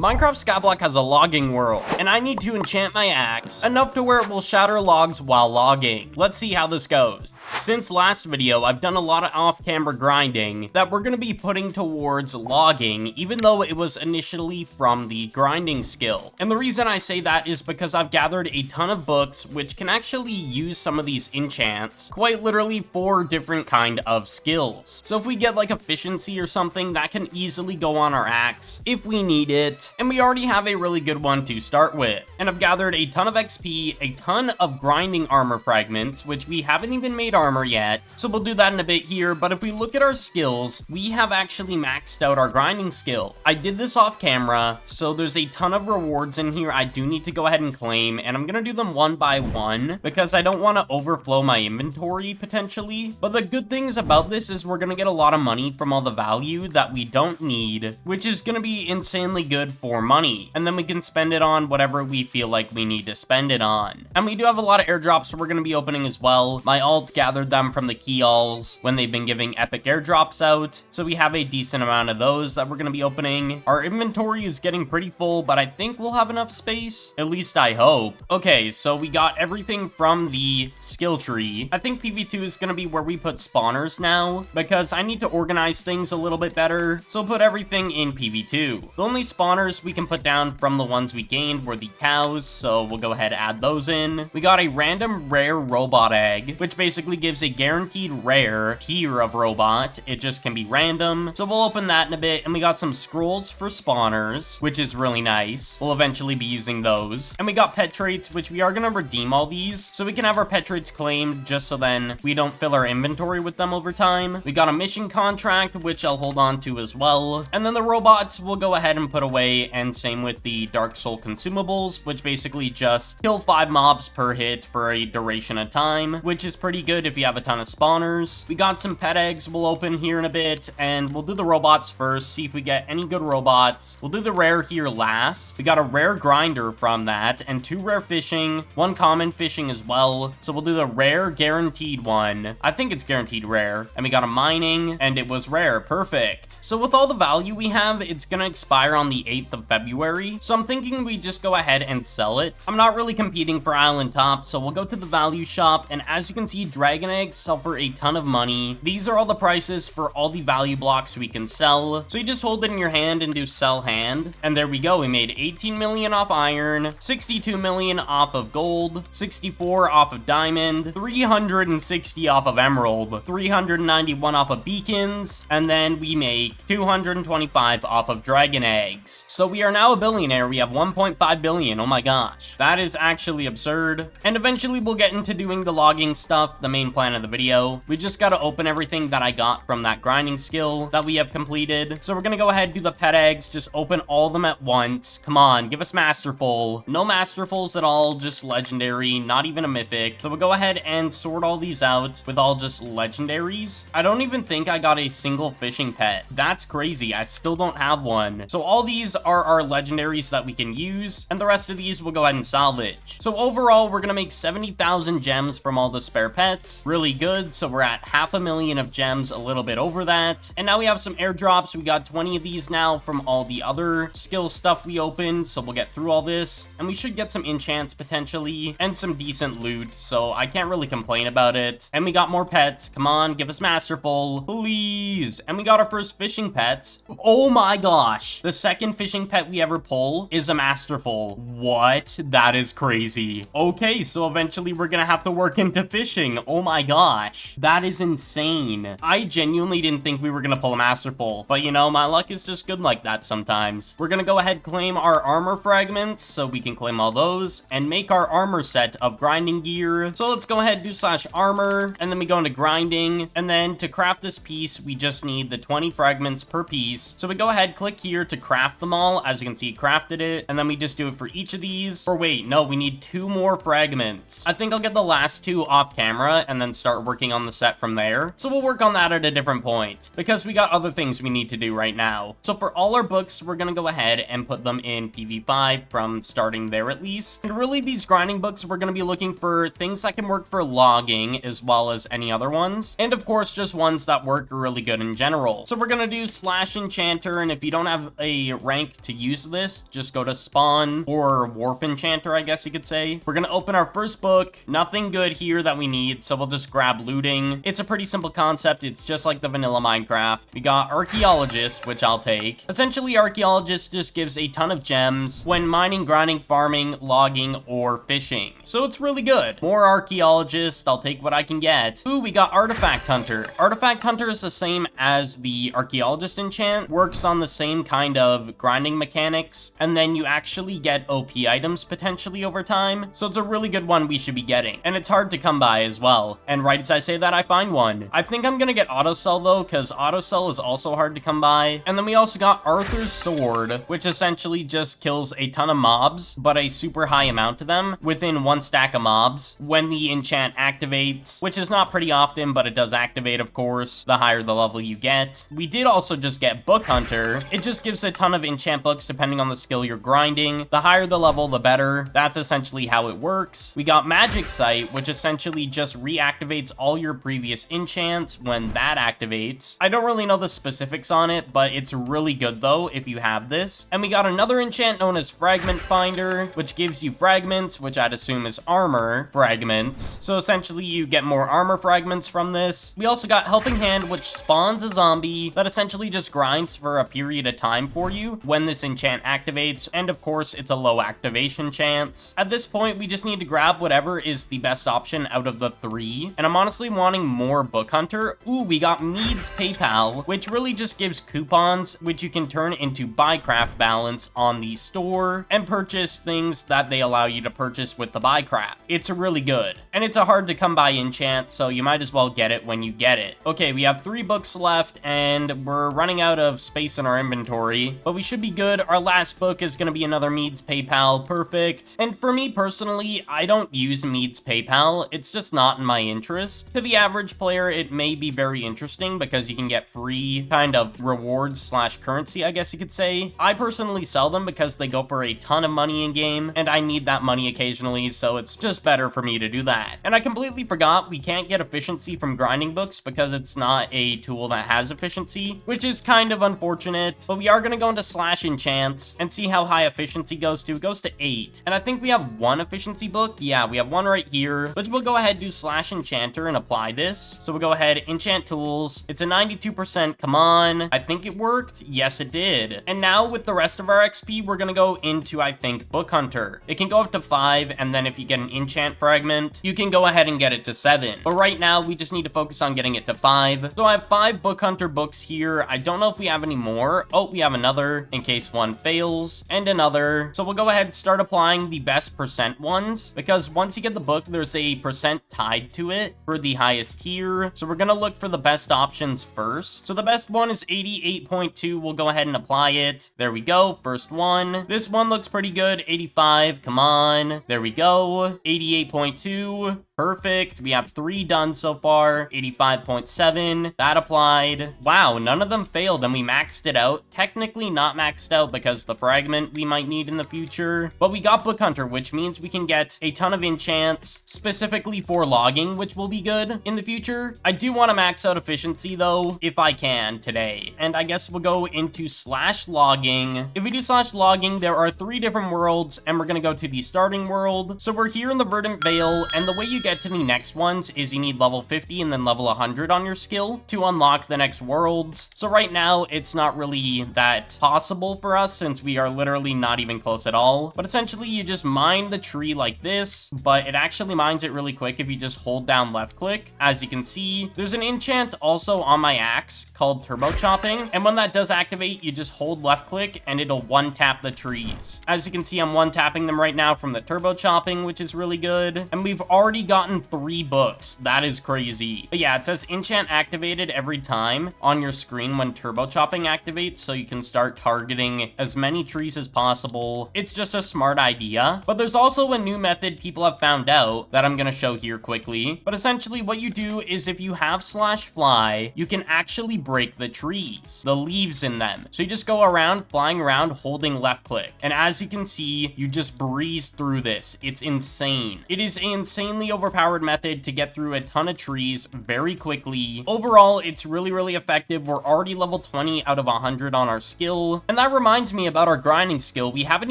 Minecraft Skyblock has a logging world, and I need to enchant my axe enough to where it will shatter logs while logging. Let's see how this goes. Since last video, I've done a lot of off-camera grinding that we're going to be putting towards logging, even though it was initially from the grinding skill. And the reason I say that is because I've gathered a ton of books which can actually use some of these enchants, quite literally 4 different kind of skills. So if we get like efficiency or something, that can easily go on our axe if we need it. And we already have a really good one to start with. And I've gathered a ton of XP, a ton of grinding armor fragments, which we haven't even made armor yet. So we'll do that in a bit here. But if we look at our skills, we have actually maxed out our grinding skill. I did this off camera, so there's a ton of rewards in here I do need to go ahead and claim. And I'm going to do them one by one because I don't want to overflow my inventory potentially. But the good things about this is we're going to get a lot of money from all the value that we don't need, which is going to be insanely good for money, and then we can spend it on whatever we feel like we need to spend it on. And we do have a lot of airdrops we're going to be opening as well. My alt gathered them from the key alls when they've been giving epic airdrops out, so we have a decent amount of those that we're going to be opening. Our inventory is getting pretty full, but I think we'll have enough space, at least I hope. Okay, so we got everything from the skill tree. I think PV2 is going to be where we put spawners now, because I need to organize things a little bit better, so put everything in PV2. The only spawners we can put down from the ones we gained were the cows, so we'll go ahead and add those in. We got a random rare robot egg, which basically gives a guaranteed rare tier of robot. It just can be random, so we'll open that in a bit. And we got some scrolls for spawners, which is really nice. We'll eventually be using those. And we got pet traits, which we are going to redeem all these, so we can have our pet traits claimed, just so then we don't fill our inventory with them over time. We got a mission contract, which I'll hold on to as well. And then the robots we'll go ahead and put away, and same with the Dark Soul consumables, which basically just kill 5 mobs per hit for a duration of time, which is pretty good if you have a ton of spawners. We got some pet eggs we'll open here in a bit, and we'll do the robots first, see if we get any good robots. We'll do the rare here last. We got a rare grinder from that, and 2 rare fishing, 1 common fishing as well. So we'll do the rare guaranteed one. I think it's guaranteed rare. And we got a mining, and it was rare. Perfect. So with all the value we have, it's gonna expire on the 8th of February, so I'm thinking we just go ahead and sell it. I'm not really competing for Island Top, so we'll go to the value shop, and as you can see, dragon eggs sell for a ton of money. These are all the prices for all the value blocks we can sell, so you just hold it in your hand and do sell hand, and there we go. We made 18 million off iron, 62 million off of gold, 64 off of diamond, 360 off of emerald, 391 off of beacons, and then we make 225 off of dragon eggs. So we are now a billionaire. We have 1.5 billion. Oh my gosh. That is actually absurd. And eventually we'll get into doing the logging stuff, the main plan of the video. We just got to open everything that I got from that grinding skill that we have completed. So we're going to go ahead and do the pet eggs. Just open all of them at once. Come on, give us masterful. No masterfuls at all, just legendary, not even a mythic. So we'll go ahead and sort all these out with all just legendaries. I don't even think I got a single fishing pet. That's crazy. I still don't have one. So all these are our legendaries that we can use, and the rest of these we'll go ahead and salvage. So overall, we're gonna make 70,000 gems from all the spare pets. Really good. So we're at 500,000 of gems, a little bit over that. And now we have some airdrops. We got 20 of these now from all the other skill stuff we opened, so we'll get through all this, and we should get some enchants potentially, and some decent loot, so I can't really complain about it. And we got more pets. Come on, give us masterful, please. And we got our first fishing pets. Oh my gosh, the second fishing pet we ever pull is a masterful. What? That is crazy. Okay, so eventually we're gonna have to work into fishing. Oh my gosh, that is insane. I genuinely didn't think we were gonna pull a masterful, but you know, my luck is just good like that sometimes. We're gonna go ahead and claim our armor fragments, so we can claim all those and make our armor set of grinding gear. So let's go ahead and do /armor, and then we go into grinding, and then to craft this piece we just need the 20 fragments per piece. So we go ahead, click here to craft them all. As you can see, crafted it, and then we just do it for each of these. Or wait, no, we need 2 more fragments. I think I'll get the last 2 off camera, and then start working on the set from there. So we'll work on that at a different point, because we got other things we need to do right now. So for all our books, we're gonna go ahead and put them in PV5 from starting there at least. And really, these grinding books, we're gonna be looking for things that can work for logging as well as any other ones. And of course, just ones that work really good in general. So we're gonna do slash enchanter, and if you don't have a rank to use this, just go to spawn or warp enchanter, I guess you could say. We're gonna open our first book. Nothing good here that we need, so we'll just grab looting. It's a pretty simple concept. It's just like the vanilla Minecraft. We got archaeologist, which I'll take. Essentially, archaeologist just gives a ton of gems when mining, grinding, farming, logging, or fishing. So it's really good. More archaeologist, I'll take what I can get. Ooh, we got artifact hunter. Artifact hunter is the same as the archaeologist enchant, works on the same kind of grinding mechanics, and then you actually get OP items potentially over time. So it's a really good one we should be getting, and it's hard to come by as well. And right as I say that, I find one. I think I'm gonna get autosell though, because autosell is also hard to come by. And then we also got Arthur's sword, which essentially just kills a ton of mobs, but a super high amount of them within one stack of mobs when the enchant activates, which is not pretty often, but it does activate, of course, the higher the level you get. We did also just get book hunter. It just gives a ton of enchant books depending on the skill you're grinding. The higher the level, the better. That's essentially how it works. We got magic sight, which essentially just reactivates all your previous enchants when that activates. I don't really know the specifics on it, but it's really good though if you have this. And we got another enchant known as fragment finder, which gives you fragments, which I'd assume is armor fragments. So essentially you get more armor fragments from this. We also got helping hand, which spawns a zombie that essentially just grinds for a period of time for you when this enchant activates. And of course, it's a low activation chance. At this point, we just need to grab whatever is the best option out of the three. And I'm honestly wanting more book hunter. Ooh, we got Mead's PayPal, which really just gives coupons, which you can turn into buycraft balance on the store and purchase things that they allow you to purchase with the buycraft. It's really good. And it's a hard to come by enchant, so you might as well get it when you get it. Okay, we have 3 books left, and we're running out of space in our inventory, but we should be good. Our last book is gonna be another Mead's PayPal. Perfect. And for me personally, I don't use Mead's PayPal. It's just not in my interest. To the average player, it may be very interesting because you can get free kind of rewards slash currency, I guess you could say. I personally sell them because they go for a ton of money in game, and I need that money occasionally, so it's just better for me to do that. And I completely forgot we can't get efficiency from grinding books because it's not a tool that has efficiency, which is kind of unfortunate. But we are gonna go into slash enchants and see how high efficiency goes to. It goes to 8. And I think we have 1 efficiency book. Yeah, we have 1 right here, but we'll go ahead and do slash enchanter and apply this. So we'll go ahead, enchant tools. It's a 92%. Come on. I think it worked. Yes, it did. And now with the rest of our XP, we're gonna go into, I think, book hunter. It can go up to 5, and then if you get an enchant fragment, you can go ahead and get it to 7. But right now, we just need to focus on getting it to 5. So I have 5 book hunter books here. I don't know if we have any more. Oh, we have another in case one fails, and another. So we'll go ahead and start applying the best percent ones, because once you get the book, there's a percent tied to it for the highest tier. So we're gonna look for the best options first. So the best one is 88.2. We'll go ahead and apply it. There we go. First one. This one looks pretty good. 85. Come on. There we go. 88.2. Perfect. We have 3 done so far. 85.7. That applied. Wow, none of them failed, and we maxed it out. Technically not maxed out because the fragment we might need in the future. But we got book hunter, which means we can get a ton of enchants specifically for logging, which will be good in the future. I do want to max out efficiency though, if I can today. And I guess we'll go into slash logging. If we do slash logging, there are 3 different worlds, and we're going to go to the starting world. So we're here in the Verdant Vale, and the way you get to the next ones is you need level 50 and then level 100 on your skill to unlock the next worlds. So right now, it's not really that possible for us since we are literally not even close at all. But essentially, you just mine the tree like this, but it actually mines it really quick if you just hold down left click. As you can see, there's an enchant also on my axe called turbo chopping, and when that does activate, you just hold left click and it'll one tap the trees. As you can see, I'm one tapping them right now from the turbo chopping, which is really good. And we've already got gotten 3 books. That is crazy. But yeah, it says enchant activated every time on your screen when turbo chopping activates, so you can start targeting as many trees as possible. It's just a smart idea. But there's also a new method people have found out that I'm gonna show here quickly. But essentially what you do is if you have slash fly, you can actually break the trees, the leaves in them. So you just go around, flying around, holding left click. And as you can see, you just breeze through this. It's insane. It is an insanely overpowered method to get through a ton of trees very quickly. Overall, it's really, really effective. We're already level 20 out of 100 on our skill. And that reminds me about our grinding skill. We haven't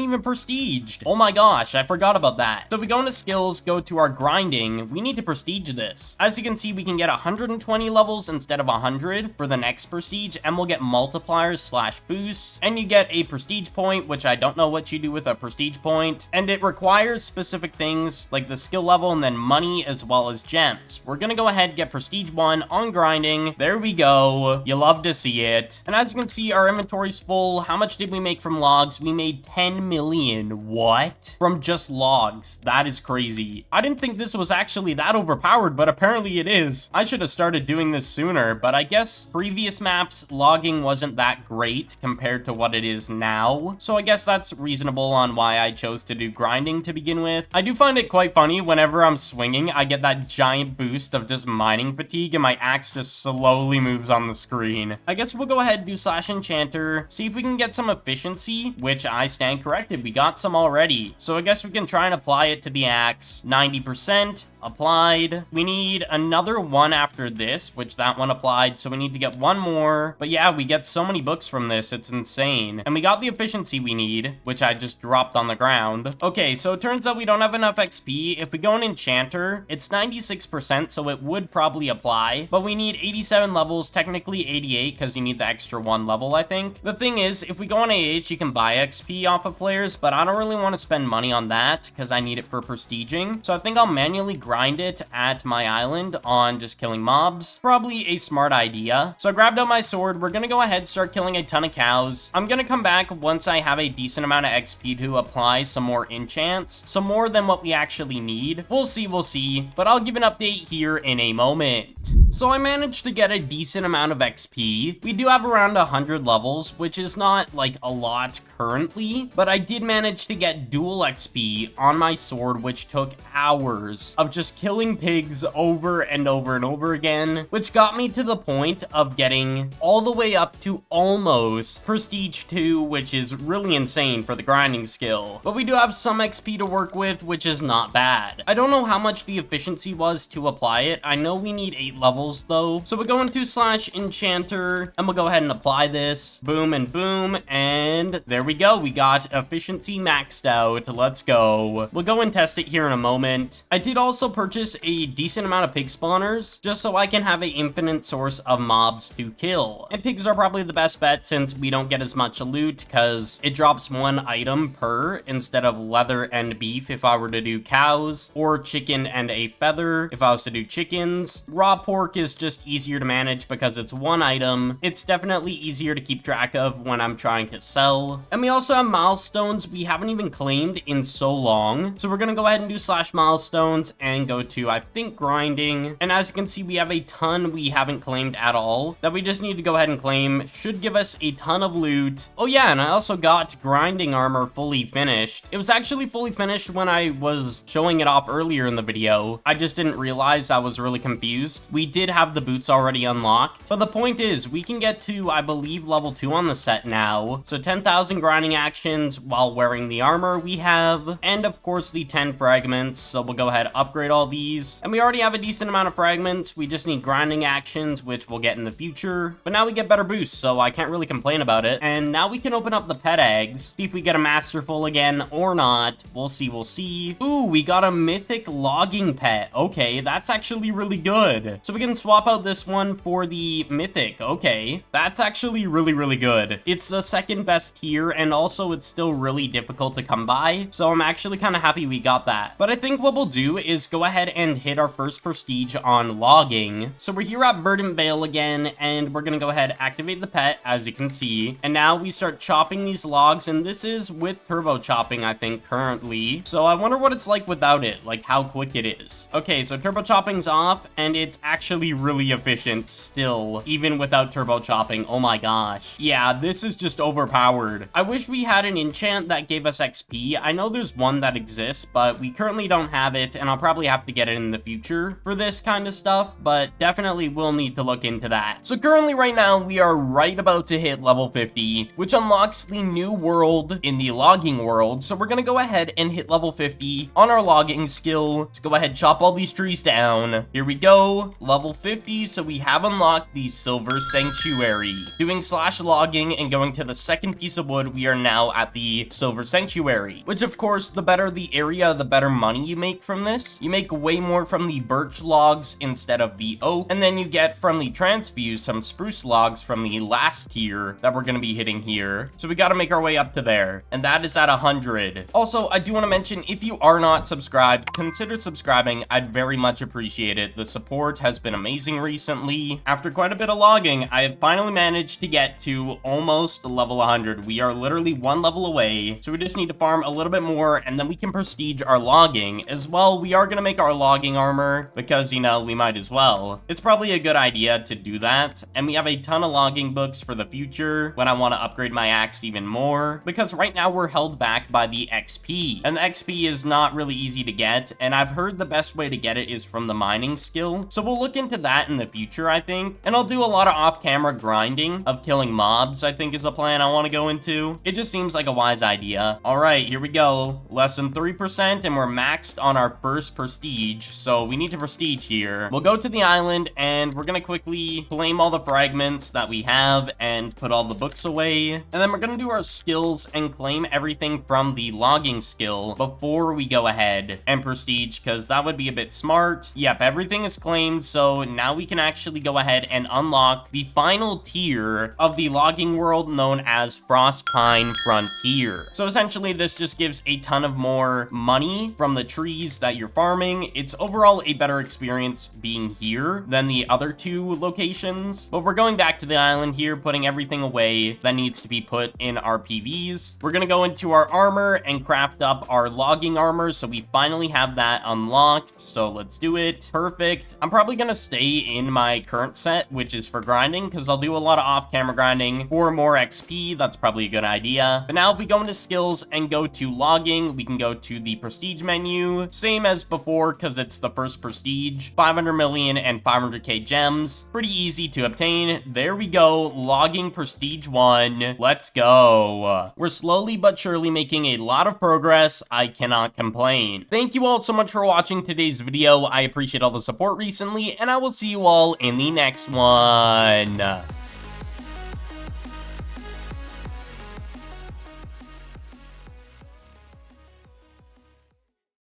even prestiged. Oh my gosh, I forgot about that. So if we go into skills, go to our grinding, we need to prestige this. As you can see, we can get 120 levels instead of 100 for the next prestige, and we'll get multipliers slash boosts, and you get a prestige point, which I don't know what you do with a prestige point, and it requires specific things like the skill level and then money as well as gems. We're gonna go ahead and get prestige 1 on grinding. There we go. You love to see it. And as you can see, our inventory's full. How much did we make from logs? We made 10 million. What? From just logs. That is crazy. I didn't think this was actually that overpowered, but apparently it is. I should have started doing this sooner, but I guess previous maps logging wasn't that great compared to what it is now. So I guess that's reasonable on why I chose to do grinding to begin with. I do find it quite funny whenever I'm swinging, I get that giant boost of just mining fatigue and my axe just slowly moves on the screen. I guess we'll go ahead and do slash enchanter, see if we can get some efficiency, which I stand corrected. We got some already. So I guess we can try and apply it to the axe. 90%. Applied. We need another one after this, which that one applied, so we need to get one more. But yeah, we get so many books from this, it's insane. And we got the efficiency we need, which I just dropped on the ground. Okay, so it turns out we don't have enough XP. If we go in enchanter, it's 96%, so it would probably apply, but we need 87 levels, technically 88, because you need the extra 1 level, I think. The thing is, if we go on AH, you can buy XP off of players, but I don't really want to spend money on that, because I need it for prestiging. So I think I'll manually grind it at my island on just killing mobs. Probably a smart idea. So I grabbed out my sword. We're gonna go ahead and start killing a ton of cows. I'm gonna come back once I have a decent amount of XP to apply some more enchants. Some more than what we actually need. We'll see, but I'll give an update here in a moment. So I managed to get a decent amount of XP. We do have around 100 levels, which is not like a lot currently, but I did manage to get dual XP on my sword, which took hours of just killing pigs over and over and over again, which got me to the point of getting all the way up to almost prestige 2, which is really insane for the grinding skill. But we do have some XP to work with, which is not bad. I don't know how much the efficiency was to apply it. I know we need 8 levels though. So we'll go into slash enchanter and we'll go ahead and apply this. Boom and boom. And there we go. We got efficiency maxed out. Let's go. We'll go and test it here in a moment. I did also purchase a decent amount of pig spawners just so I can have an infinite source of mobs to kill. And pigs are probably the best bet since we don't get as much loot because it drops 1 item per instead of leather and beef if I were to do cows, or chicken and a feather if I was to do chickens. Raw pork is just easier to manage because it's 1 item. It's definitely easier to keep track of when I'm trying to sell. And we also have milestones we haven't even claimed in so long. So we're gonna go ahead and do slash milestones and go to, I think, grinding. And as you can see, we have a ton we haven't claimed at all that we just need to go ahead and claim. Should give us a ton of loot. Oh yeah, and I also got grinding armor fully finished. It was actually fully finished when I was showing it off earlier in the video. I just didn't realize. I was really confused. We did have the boots already unlocked, but the point is we can get to, I believe, level 2 on the set now. So 10,000 grinding actions while wearing the armor we have, and of course the 10 fragments. So we'll go ahead, upgrade all these, and we already have a decent amount of fragments. We just need grinding actions, which we'll get in the future, but now we get better boosts, so I can't really complain about it. And now we can open up the pet eggs, see if we get a masterful again or not. We'll see. Ooh, we got a mythic logging pet. Okay, that's actually really good. So we can swap out this one for the mythic. Okay, that's actually really good. It's the second best tier, and also it's still really difficult to come by, so I'm actually kind of happy we got that. But I think what we'll do is go go ahead and hit our first prestige on logging. So we're here at Verdant Vale again, and we're gonna go ahead, activate the pet, as you can see. And now we start chopping these logs, and this is with turbo chopping, I think, currently. So I wonder what it's like without it, like how quick it is. Okay, so turbo chopping's off, and it's actually really efficient still, even without turbo chopping. Oh my gosh. Yeah, this is just overpowered. I wish we had an enchant that gave us XP. I know there's one that exists, but we currently don't have it, and I'll probably have to get it in the future for this kind of stuff, but definitely will need to look into that. So currently right now, we are right about to hit level 50, which unlocks the new world in the logging world. So we're gonna go ahead and hit level 50 on our logging skill. Let's go ahead, chop all these trees down. Here we go, level 50. So we have unlocked the Silver Sanctuary. Doing slash logging and going to the second piece of wood, we are now at the Silver Sanctuary, which of course, the better the area, the better money you make from this. You make way more from the birch logs instead of the oak, and then you get from the transfuse some spruce logs from the last tier that we're gonna be hitting here. So we gotta make our way up to there, and that is at 100. Also, I do want to mention, if you are not subscribed, consider subscribing. I'd very much appreciate it. The support has been amazing recently. After quite a bit of logging, I have finally managed to get to almost level 100. We are literally one level away, so we just need to farm a little bit more, and then we can prestige our logging. As well, we are gonna make our logging armor, because, you know, we might as well. It's probably a good idea to do that, and we have a ton of logging books for the future when I want to upgrade my axe even more, because right now we're held back by the XP, and the XP is not really easy to get, and I've heard the best way to get it is from the mining skill, so we'll look into that in the future, I think, and I'll do a lot of off-camera grinding of killing mobs, I think is a plan I want to go into. It just seems like a wise idea. All right, here we go. Less than 3%, and we're maxed on our first prestige, so we need to prestige here. We'll go to the island, and we're gonna quickly claim all the fragments that we have and put all the books away, and then we're gonna do our skills and claim everything from the logging skill before we go ahead and prestige, because that would be a bit smart. Yep, everything is claimed, so now we can actually go ahead and unlock the final tier of the logging world known as Frostpine Frontier. So essentially, this just gives a ton of more money from the trees that you're farming. It's overall a better experience being here than the other two locations, but we're going back to the island here, putting everything away that needs to be put in our PVs. We're gonna go into our armor and craft up our logging armor, so we finally have that unlocked, so let's do it. Perfect. I'm probably gonna stay in my current set, which is for grinding, because I'll do a lot of off-camera grinding for more XP. That's probably a good idea. But now if we go into skills and go to logging, we can go to the prestige menu, same as before, because it's the first prestige, 500 million and 500k gems. Pretty easy to obtain. There we go, logging prestige 1. Let's go. We're slowly but surely making a lot of progress. I cannot complain. Thank you all so much for watching today's video. I appreciate all the support recently, and I will see you all in the next one.